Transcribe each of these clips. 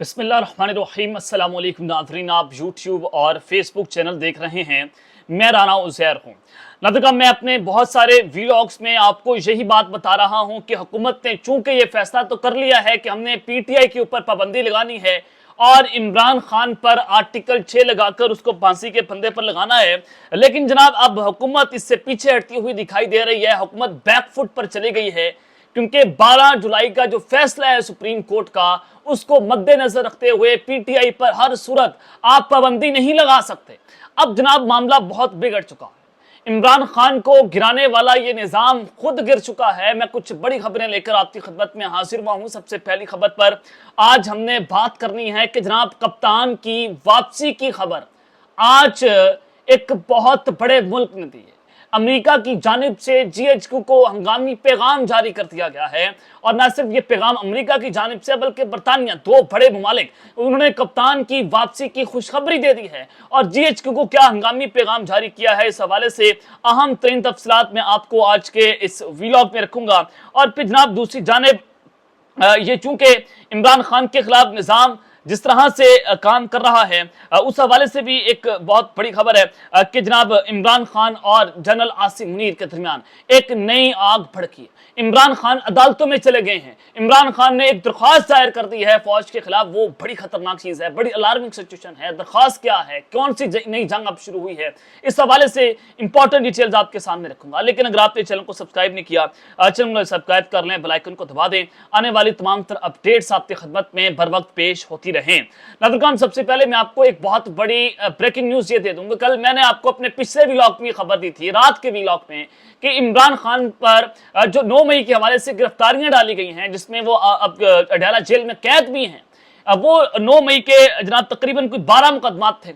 बिस्मिल्लाहिर्रहमानिर्रहीम। अस्सलाम वालेकुम नाज़रीन, आप यूट्यूब और फेसबुक चैनल देख रहे हैं। मैं राना उज़ैर हूँ। नाज़रीन, मैं अपने बहुत सारे व्लॉग्स में आपको यही बात बता रहा हूँ कि हुकूमत ने चूंकि ये फैसला तो कर लिया है कि हमने पीटीआई के ऊपर पाबंदी लगानी है और इमरान खान पर आर्टिकल 6 लगाकर उसको फांसी के फंदे पर लगाना है, लेकिन जनाब अब हुकूमत इससे पीछे हटती हुई दिखाई दे रही है। हुकूमत बैकफुट पर चली गई है क्योंकि 12 जुलाई का जो फैसला है सुप्रीम कोर्ट का, उसको मद्देनजर रखते हुए पीटीआई पर हर सूरत आप पाबंदी नहीं लगा सकते। अब जनाब मामला बहुत बिगड़ चुका है। इमरान खान को गिराने वाला ये निजाम खुद गिर चुका है। मैं कुछ बड़ी खबरें लेकर आपकी खिदमत में हाजिर हुआ हूं। सबसे पहली खबर पर आज हमने बात करनी है कि जनाब कप्तान की वापसी की खबर आज एक बहुत बड़े मुल्क ने दी है। अमेरिका की जानिब से जीएचक्यू को हंगामी पैगाम जारी कर दिया गया है, और न सिर्फ ये पैगाम अमेरिका की जानिब से बल्कि बरतानिया, दो बड़े ममालिक, उन्होंने कप्तान की वापसी की खुशखबरी दे दी है। और जीएचक्यू को क्या हंगामी पैगाम जारी किया है, इस हवाले से अहम तरीन तफसीलात मैं आपको आज के इस व्लॉग में रखूंगा। और फिर जनाब दूसरी जानिब ये चूंकि इमरान खान के खिलाफ निजाम जिस तरह से काम कर रहा है, उस हवाले से भी एक बहुत बड़ी खबर है कि जनाब इमरान खान और जनरल आसिम मुनीर के दरमियान एक नई आग भड़की। इमरान खान अदालतों में चले गए हैं। इमरान खान ने एक दरख्वास्त दायर कर दी है फौज के खिलाफ। वो बड़ी खतरनाक चीज है, बड़ी अलार्मिंग सिचुएशन है। दरख्वास्त क्या है, कौन सी नई जंग अब शुरू हुई है, इस हवाले से इंपॉर्टेंट डिटेल्स आपके सामने रखूंगा। लेकिन अगर आपने चैनल को सब्सक्राइब नहीं किया, चैनल को सब्सक्राइब कर लें, बेल आइकन को दबा दें। आने वाली तमाम तरह अपडेट्स आपकी खिदमत में बर वक्त पेश होती रहें। नाज़रीन, सबसे पहले मैं आपको एक बहुत बड़ी ब्रेकिंग न्यूज ये दे दूंगा। कल मैंने आपको अपने पिछले व्लॉग में खबर दी थी, रात के व्लॉग में, कि इमरान खान पर जो 9 मई के हवाले से गिरफ्तारियां डाली गई हैं, जिसमें वो अब अडयाला जेल में कैद भी हैं। अब वो 9 मई के जनाब तकरीबन कोई 12 मुकदमात थे,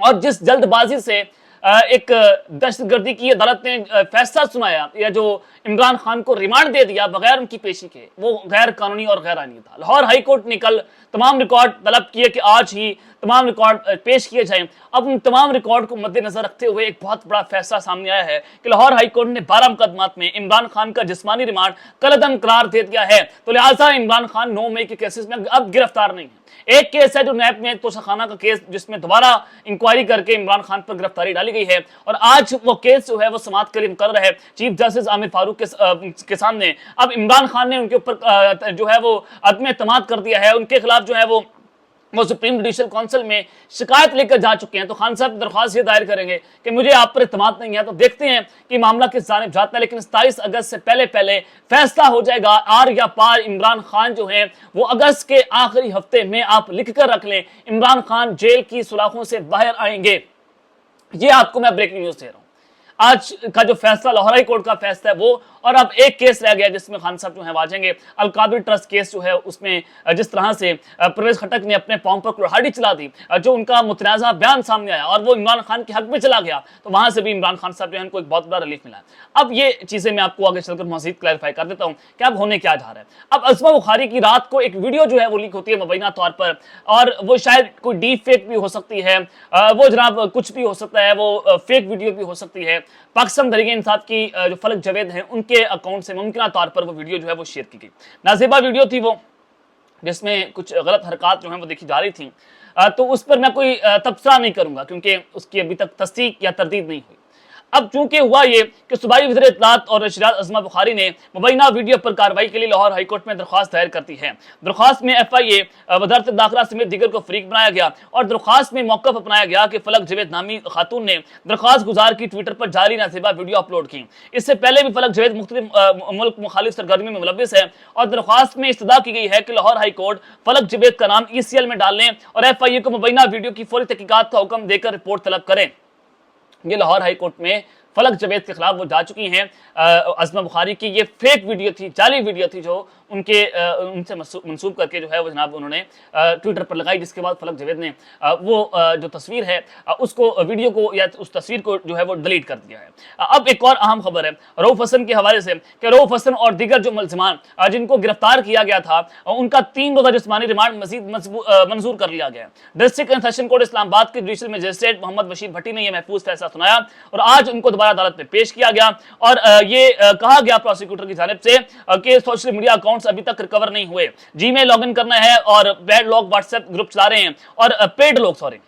और जिस जल्दबाजी से एक दहशतगर्दी की अदालत ने फैसला सुनाया, या जो इमरान खान को रिमांड दे दिया बगैर उनकी पेशी के, वो गैर कानूनी और गैर आईनी था। लाहौर हाई कोर्ट ने कल तमाम रिकॉर्ड तलब किए कि आज ही तमाम रिकॉर्ड पेश किए जाएं। अब उन तमाम रिकॉर्ड को मद्देनजर रखते हुए एक बहुत बड़ा फैसला सामने आया है कि लाहौर हाई कोर्ट ने 12 मुकदमात में इमरान खान का जिस्मानी रिमांड कलअदम करार दे दिया है। तो लिहाजा इमरान खान 9 मई के केसेस में अब गिरफ्तार नहीं है। एक केस है जो नैब में तोशाखाना का केस, जिसमें दोबारा इंक्वायरी करके इमरान खान पर गिरफ्तारी डाली गई है, और आज वो केस जो है वो समाप्त के लिए मुकर्रर है चीफ जस्टिस आमिर फारूक के सामने। अब इमरान खान ने उनके ऊपर जो है वो अदम एतमाद कर दिया है। उनके खिलाफ जो है वो सुप्रीम जुडिशल काउंसिल में शिकायत लेकर जा चुके हैं। तो खान साहब दरख्वास्त ये दायर करेंगे कि मुझे आप पर इत्मीनान नहीं है। तो देखते हैं कि मामला किस जानिब जाता है, लेकिन 27 अगस्त से पहले पहले फैसला हो जाएगा। आर या पार इमरान खान जो है वो अगस्त के आखिरी हफ्ते में, आप लिख कर रख लें, इमरान खान जेल की सुलाखों से बाहर आएंगे। ये आपको मैं ब्रेकिंग न्यूज दे रहा हूं। आज का जो फैसला लाहौर हाई कोर्ट का फैसला है वो, और अब एक केस रह गया जिसमें खान साहब जो है आ जाएंगे। अलकाबिर ट्रस्ट केस जो है उसमें जिस तरह से परवेज खटक ने अपने पांव पर कुल्हाड़ी चला दी, जो उनका मुतनाज़ा बयान सामने आया और वो इमरान खान के हक में चला गया, तो वहां से भी इमरान खान साहब जो है उनको एक बहुत बड़ा रिलीफ मिला। अब ये चीजें मैं आपको आगे चलकर मजीद क्लैरिफाई कर देता हूँ कि अब होने क्या जा रहा है। अब अज़मा बुखारी की रात को एक वीडियो जो है वो लीक होती है मुबैना तौर पर, और वो शायद कोई डीप फेक भी हो सकती है, वो जनाब कुछ भी हो सकता है, वो फेक वीडियो भी हो सकती है। पाकिस्तान तहरीक इंसाफ की जो फलक जावेद हैं उनके अकाउंट से मुमकिन तौर पर वो वीडियो जो है वो शेयर की गई। नाज़ेबा वीडियो थी वो, जिसमें कुछ गलत हरकत जो है वो देखी जा रही थी। तो उस पर मैं कोई तबसरा नहीं करूंगा क्योंकि उसकी अभी तक तस्दीक या तरदीद नहीं हुई। अब चूंकि हुआ ये कि सूबाई वज़ीर इत्तलात और नशरियात अज़मा बुखारी ने मुबैना वीडियो पर कार्रवाई के लिए लाहौर हाई कोर्ट में दरख्वास्त दायर करती है। दरख्वास्त में FIA, वज़ारत दाखिला समेत दीगर को फरीक बनाया गया, और दरख्वास्त में मौक़िफ़ अपनाया गया कि फलक जावेद नामी खातून ने दरख्वास्त गुजार की ट्विटर पर जारी नाज़ेबा वीडियो अपलोड की। इससे पहले भी फलक जावेद मुख्तलिफ मुल्क मुखालिफ सरगर्मी में मुलव्विस है, और दरख्वास्त में इस्तदा की गई है कि लाहौर हाई कोर्ट फलक जावेद का नाम ECL में डालने और FIA को मुबैना वीडियो की फौरी तहकीकात का हुक्म देकर रिपोर्ट तलब करें। ये लाहौर हाई कोर्ट में फलक जावेद के खिलाफ वो जा चुकी हैं। अज़मा बुखारी की ये फेक वीडियो थी, जाली वीडियो थी, जो उनसे मंसूब करके जो है वो जनाब उन्होंने ट्विटर पर लगाई, जिसके बाद फलक जावेद ने वो जो तस्वीर है उसको, वीडियो को या उस तस्वीर को जो है वो डिलीट कर दिया है। अब एक और अहम खबर है रऊफ हसन के हवाले से कि रऊफ हसन और दीगर जो मुलज़िमान जिनको गिरफ्तार किया गया था, उनका 3 रोज़ा जिस्मानी रिमांड मजीद मंजूर कर लिया गया। District and session court Islamabad के जुडिशल मजिस्ट्रेट मोहम्मद बशीर भट्टी ने यह महफूज फैसला सुनाया, और आज उनको दोबारा अदालत में पेश किया गया। और ये कहा गया प्रोसिक्यूटर की जानिब से कि सोशल मीडिया अकाउंट अकाउंट्स अभी तक रिकवर नहीं हुए। जीमेल लॉगिन करना है और बैड लोग व्हाट्सएप ग्रुप चला रहे हैं और पेड लोग, सॉरी,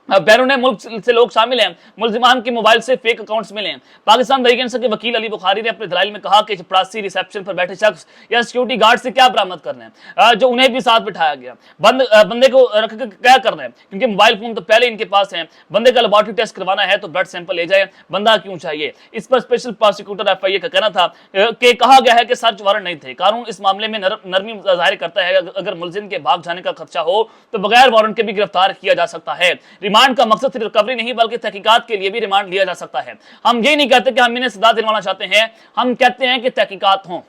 बैरून मुल्क से लोग शामिल हैं। मुलजिमान के मोबाइल से फेक अकाउंट्स मिले हैं। पाकिस्तान तहरीक इंसाफ के वकील अली बुखारी ने अपने दलाइल में कहा कि चपरासी रिसेप्शन पर बैठे शख्स या सिक्योरिटी गार्ड से क्या बरामद करना है, जो उन्हें भी साथ बिठाया गया। बंदे को रख कर क्या करना है, क्योंकि मोबाइल फोन तो पहले इनके पास है। बंदे का लेबोरेटरी टेस्ट करवाना है तो ब्लड सैंपल ले जाए, बंदा क्यों चाहिए। इस पर स्पेशल प्रोसिक्यूटर FIA का कहना था कि कहा गया है कि सर्च वारंट नहीं थे। कानून इस मामले में नरमी जाहिर करता है। अगर मुलजिम के भाग जाने का खदशा हो तो बगैर वारंट के भी गिरफ्तार किया जा सकता है। रिमांड का मकसद सिर्फ रिकवरी नहीं बल्कि तहकीकात के लिए भी रिमांड लिया जा सकता है। हम ये नहीं कहते कि हम इन्हें सजा दिलवाना चाहते हैं, हम कहते हैं कि तहकीकात हों।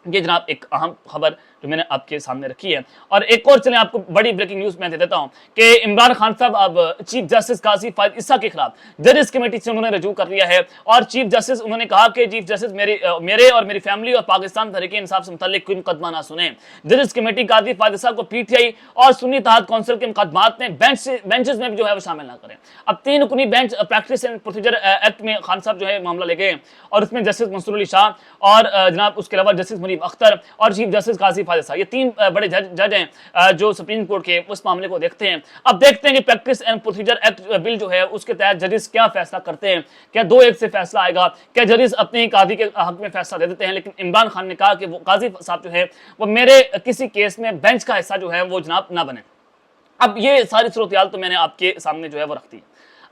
ये जनाब एक अहम खबर जो मैंने आपके सामने रखी है। और एक और चलें आपको बड़ी ब्रेकिंग न्यूज मैं दे देता हूं कि इमरान खान साहब अब चीफ जस्टिस काजी फायद ईसा के खिलाफ जजेस कमेटी से उन्होंने रजू कर लिया है। और चीफ जस्टिस उन्होंने कहा कि चीफ जस्टिस मेरे और मेरी फैमिली और पाकिस्तान तहरीक इंसाफ से मुतल्लिक कोई मुकदमा ना सुने। जजेस कमेटी काजी फायद ईसा को PTI और सुन्नी इत्तेहाद काउंसिल के मुकदमात में बेंचेस में भी जो है वो शामिल ना करें। अब 3 रुकनी bench practice and procedure act में खान साहब जो है मामला ले गए और उसमें जस्टिस मंसूर अली शाह और जनाब उसके अलावा जस्टिस मुनीब अख्तर और चीफ जस्टिस काजी फायद ईसा, ये 3 बड़े जज हैं जो सुप्रीम कोर्ट के उस मामले को देखते हैं। अब देखते हैं कि practice and procedure act bill जो है उसके तहत जजेस क्या फैसला करते हैं। क्या 2-1 से फैसला आएगा, क्या जजेस अपने काजी के हक में फैसला दे देते हैं। लेकिन इमरान खान ने कहा कि वो काजी साहब जो है वो मेरे किसी केस में बेंच का हिस्सा जो है वो जनाब ना बने। अब ये सारी सूरत तो मैंने आपके सामने जो है वो रख दी।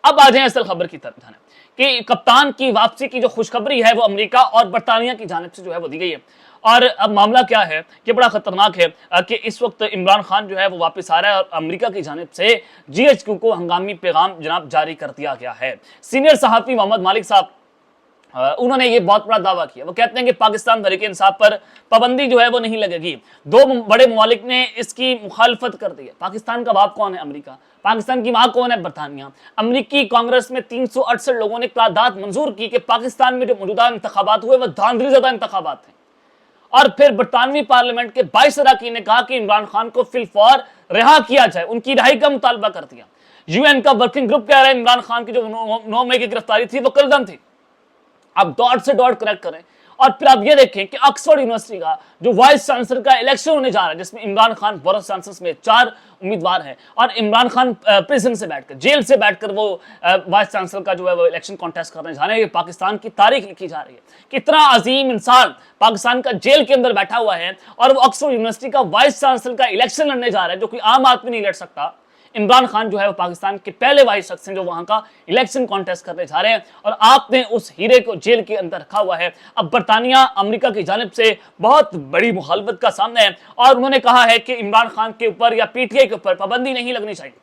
अब आ जाए असल खबर की तरफ जाने कि कप्तान की वापसी की जो खुशखबरी है वो अमेरिका और बरतानिया की जानिब से जो है वो दी गई है। और अब मामला क्या है कि बड़ा खतरनाक है कि इस वक्त इमरान खान जो है वो वापस आ रहा है और अमेरिका की जानिब से GHQ को हंगामी पैगाम जनाब जारी कर दिया गया है। सीनियर सहाफी मोहम्मद मालिक साहब उन्होंने ये बहुत बड़ा दावा किया। वो कहते हैं कि पाकिस्तान तहरीक इंसाफ पर पाबंदी जो है वो नहीं लगेगी। 2 बड़े ममालिक ने इसकी मुखालफत कर दी है। पाकिस्तान का बाप कौन है? अमेरिका। पाकिस्तान की माँ कौन है? बरतानिया। अमेरिकी कांग्रेस में 368 लोगों ने करारदाद मंजूर की कि पाकिस्तान में जो मौजूदा इंतखाबात हुए वह धांधलीज़दा इंतखाबात हैं। और फिर बरतानवी पार्लियामेंट के 22 अरकान ने कहा कि इमरान खान को फिलफौर रिहा किया जाए, उनकी रिहाई का मुतालबा कर दिया। UN का वर्किंग ग्रुप कह रहा है इमरान खान की जो 9 मई की गिरफ्तारी थी वो कलदम थी। अब डॉट से डॉट करेक्ट करें। और फिर आप ये देखें कि ऑक्सफोर्ड यूनिवर्सिटी का जो वाइस चांसलर का इलेक्शन होने जा रहा है जिसमें इमरान खान बोरिस जॉनसन में 4 उम्मीदवार हैं और इमरान खान प्रिजन से बैठकर, जेल से बैठकर वो वाइस चांसलर का जो है वो इलेक्शन कॉन्टेस्ट करने जा रहे हैं। ये पाकिस्तान की तारीख लिखी जा रही है। कितना अजीम इंसान पाकिस्तान का जेल के अंदर बैठा हुआ है और वो ऑक्सफोर्ड यूनिवर्सिटी का वाइस चांसलर का इलेक्शन लड़ने जा रहा है, जो कोई आम आदमी नहीं लड़ सकता। इमरान खान जो है वो पाकिस्तान के पहले वाइस शख्स हैं जो वहां का इलेक्शन कॉन्टेस्ट करने जा रहे हैं और आपने उस हीरे को जेल के अंदर रखा हुआ है। अब बरतानिया अमेरिका की जानिब से बहुत बड़ी मुखालफत का सामना है और उन्होंने कहा है कि इमरान खान के ऊपर या PTI के ऊपर पाबंदी नहीं लगनी चाहिए।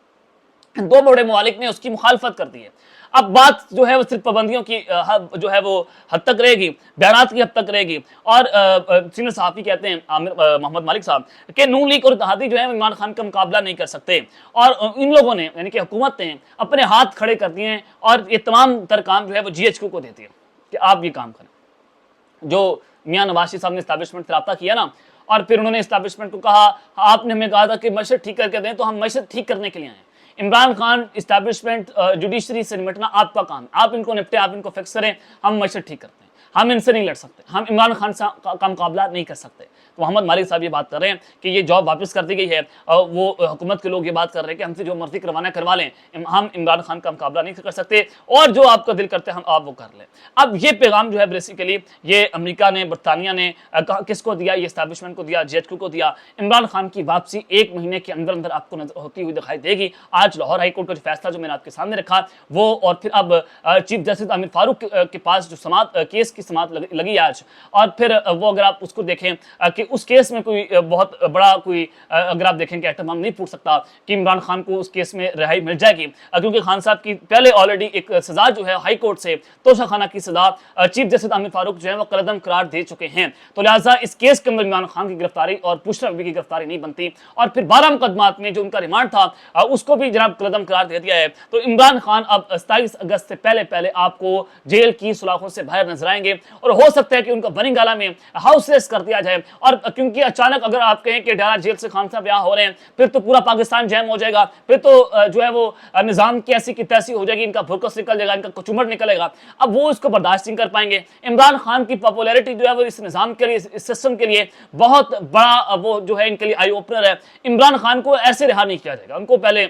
2 बड़े ममालिक ने उसकी मुखालफत कर दी है। अब बात जो है वो सिर्फ पाबंदियों की जो है वो हद तक रहेगी, बयानात की हद तक रहेगी। और सीनियर सहाफी कहते हैं मोहम्मद मालिक साहब कि नून लीग और इत्तेहादी जो है इमरान खान का मुकाबला नहीं कर सकते और इन लोगों ने यानी कि हुकूमत ने अपने हाथ खड़े कर दिए हैं और ये तमाम तर काम जो है वो GHQ को देती है कि आप ये काम करें। जो मियाँ नवाज शरीफ साहब ने इस्टेब्लिशमेंट से रब्ता किया ना और फिर उन्होंने इस्टेब्लिशमेंट को कहा, आपने हमें कहा था कि मशहद ठीक करके दें, तो हम मशहद ठीक करने के लिए आए। इमरान खान इस्टेब्लिशमेंट जुडिशरी से निपटना आपका काम है, आप इनको निपटे, आप इनको फिक्स करें, हम मशहद ठीक करते हैं। हम इनसे नहीं लड़ सकते, हम इमरान खान का मुकाबला नहीं कर सकते। तो मोहम्मद मालिक साहब ये बात कर रहे हैं कि ये जॉब वापस कर दी गई है। वो हुकूमत के लोग ये बात कर रहे हैं कि हमसे जो मर्जी करवाना करवा लें, हम इमरान खान का मुकाबला नहीं कर सकते और जो आपका दिल करते हैं हम आप वो कर लें। अब ये पैगाम जो है बेसिकली ये अमेरिका ने, बरतानिया ने किसको दिया? ये इस्टेब्लिशमेंट को दिया, GHQ को दिया। इमरान खान की वापसी 1 महीने के अंदर अंदर आपको होती हुई दिखाई देगी। आज लाहौर हाई कोर्ट का जो फैसला जो मैंने आपके सामने रखा वो, और फिर अब चीफ जस्टिस आमिर फारूक के पास जो समाअत केस की समाअत लगी आज, और फिर वो अगर आप उसको देखें कि उस केस में कोई बहुत बड़ा कोई अगर आप देखें कि एहतमाम नहीं पूछ सकता कि इमरान खान को उस केस में रिहाई मिल जाएगी, क्योंकि खान साहब की पहले ऑलरेडी एक सजा जो है हाई कोर्ट से तोशाखाना की सजा चीफ जस्टिस आमिर फारूक जो है वो कलदम करार दे चुके हैं। तो लिहाजा इस केस के अंदर इमरान खान की गिरफ्तारी और पुष्रा बीबी की गिरफ्तारी नहीं बनती और फिर 12 मुकदमात में जो उनका रिमांड था उसको भी जनाब कलदम करार दे दिया है। तो इमरान खान अब 27 अगस्त से पहले आपको जेल की सुलाखों से बाहर नजर आएंगे और हो सकता है कि उनका बनिंगाला में हाउस अरेस्ट कर दिया जाए और क्योंकि अचानक अगर आप कहें कि डयारा जेल से खान साहब यहाँ हो रहे हैं, फिर तो पूरा पाकिस्तान जैम हो जाएगा, फिर तो जो है वो निजाम की ऐसी की तैसी हो जाएगी, इनका फोकस निकल जाएगा, इनका कचूमर निकलेगा। अब वो इसको बर्दाश्त नहीं कर पाएंगे। इमरान खान की पॉपुलैरिटी जो है वो इस निजाम के लिए, इस सिस्टम के लिए बहुत बड़ा वो जो है इनके लिए आई ओपनर है। इमरान खान को ऐसे रिहा नहीं किया जाएगा, उनको पहले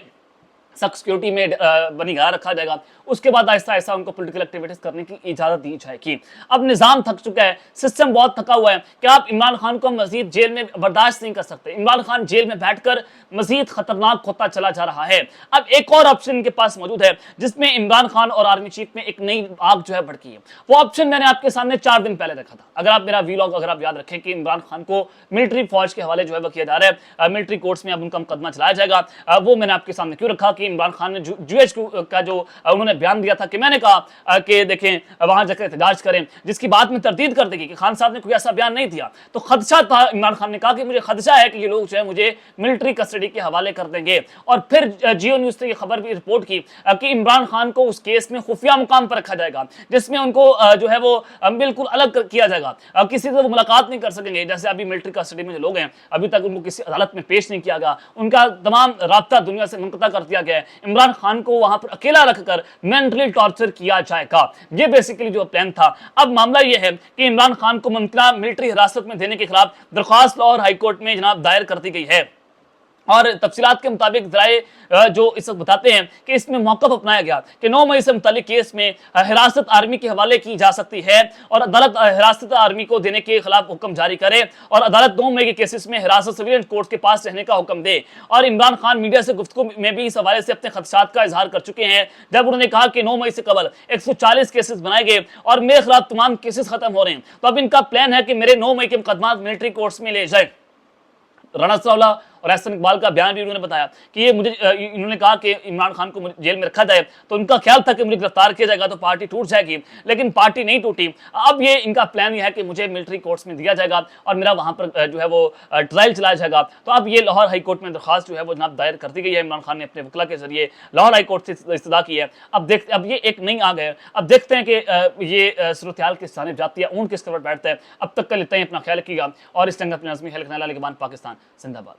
सख्त सिक्योरिटी में बनिगाह रखा जाएगा, उसके बाद आहिस्ता आहिस्ता उनको पॉलिटिकल एक्टिविटीज करने की इजाजत दी जाएगी। अब निजाम थक चुका है, सिस्टम बहुत थका हुआ है कि आप इमरान खान को मजीद जेल में बर्दाश्त नहीं कर सकते। इमरान खान जेल में बैठकर मजीद खतरनाक होता चला जा रहा है। अब एक और ऑप्शन इनके पास मौजूद है जिसमें इमरान खान और आर्मी चीफ में एक नई आग जो है भड़की है। वो ऑप्शन मैंने आपके सामने 4 दिन पहले रखा था। अगर आप मेरा वीलॉग अगर आप याद रखें कि इमरान खान को मिलिट्री फौज के हवाले जो है वो किया जा रहा है, मिलिट्री कोर्ट्स में अब उनका मुकदमा चलाया जाएगा। वो मैंने आपके सामने क्यों रखा कि इमरान खान ने GHQ का जो उन्होंने बयान दिया था कि मैंने कहा कि देखें वहां जाकर एहतजाज करें, जिसकी बात में तरदीद कर देगी कि खान साहब ने कोई ऐसा बयान नहीं दिया। तो खदशा था, इमरान खान ने कहा कि मुझे खदशा है कि ये लोग जो है मुझे मिलिट्री कस्टडी के हवाले कर देंगे। और फिर जियो न्यूज ने यह खबर भी रिपोर्ट की कि इमरान खान को उस केस में खुफिया मुकाम पर रखा जाएगा, जिसमें उनको जो है वो बिल्कुल अलग किया जाएगा, किसी से वो मुलाकात नहीं कर सकेंगे। जैसे अभी मिलिट्री कस्टडी में जो लोग हैं अभी तक उनको किसी अदालत में पेश नहीं किया गया, उनका तमाम राब्ता दुनिया से मुनक़ता कर दिया गया है। इमरान खान को वहां पर अकेला रखकर मेंटली टॉर्चर किया जाएगा। ये बेसिकली जो प्लान था। अब मामला यह है कि इमरान खान को मुमकिना मिलिट्री हिरासत में देने के खिलाफ दरख्वास्त लाहौर हाईकोर्ट में जनाब दायर कर दी गई है। और तफसीलात के मुताबिक जराए जो इस वक्त बताते हैं कि इसमें मौक़िफ़ अपनाया गया कि 9 मई से मुतालिक केस में हिरासत आर्मी के हवाले की जा सकती है और अदालत हिरासत आर्मी को देने के खिलाफ हुक्म जारी करे और अदालत 2 मई के केसेस में हिरासत सिविलियन कोर्ट के पास रहने का हुक्म दे। और इमरान खान मीडिया से गुफ्तगू में भी इस हवाले से अपने खदशात का इजहार कर चुके हैं, जब उन्होंने कहा कि 9 मई से कबल 140 केसेस बनाए गए और मेरे खिलाफ तमाम केसेस खत्म हो रहे हैं। तो अब इनका प्लान है कि मेरे 9 मई के मुकदमा मिलिट्री कोर्ट्स में ले जाए। राना सनाउल्लाह और एहसन इकबाल का बयान भी उन्होंने बताया कि ये मुझे इन्होंने कहा कि इमरान खान को जेल में रखा जाए, तो उनका ख्याल था कि मुझे गिरफ्तार किया जाएगा तो पार्टी टूट जाएगी, लेकिन पार्टी नहीं टूटी। अब ये इनका प्लान ये है कि मुझे मिलिट्री कोर्ट्स में दिया जाएगा और मेरा वहां पर जो है वो ट्रायल चलाया जाएगा। तो अब ये लाहौर हाई कोर्ट में दरख्वास्त जो है वो जनाब दायर कर दी गई है। इमरान खान ने अपने वकला के जरिए लाहौर हाई कोर्ट से इस्तदा की है। अब ये एक नई आ गए, अब देखते हैं कि ये सूरत हाल किस जानिब जाती है, ऊँट किस तरफ बैठता है। अब तक का लेते हैं, अपना ख्याल रखिएगा और इस जंग अपनी नज़मी ख्याल रखने वाले के बाद पाकिस्तान जिंदाबाद।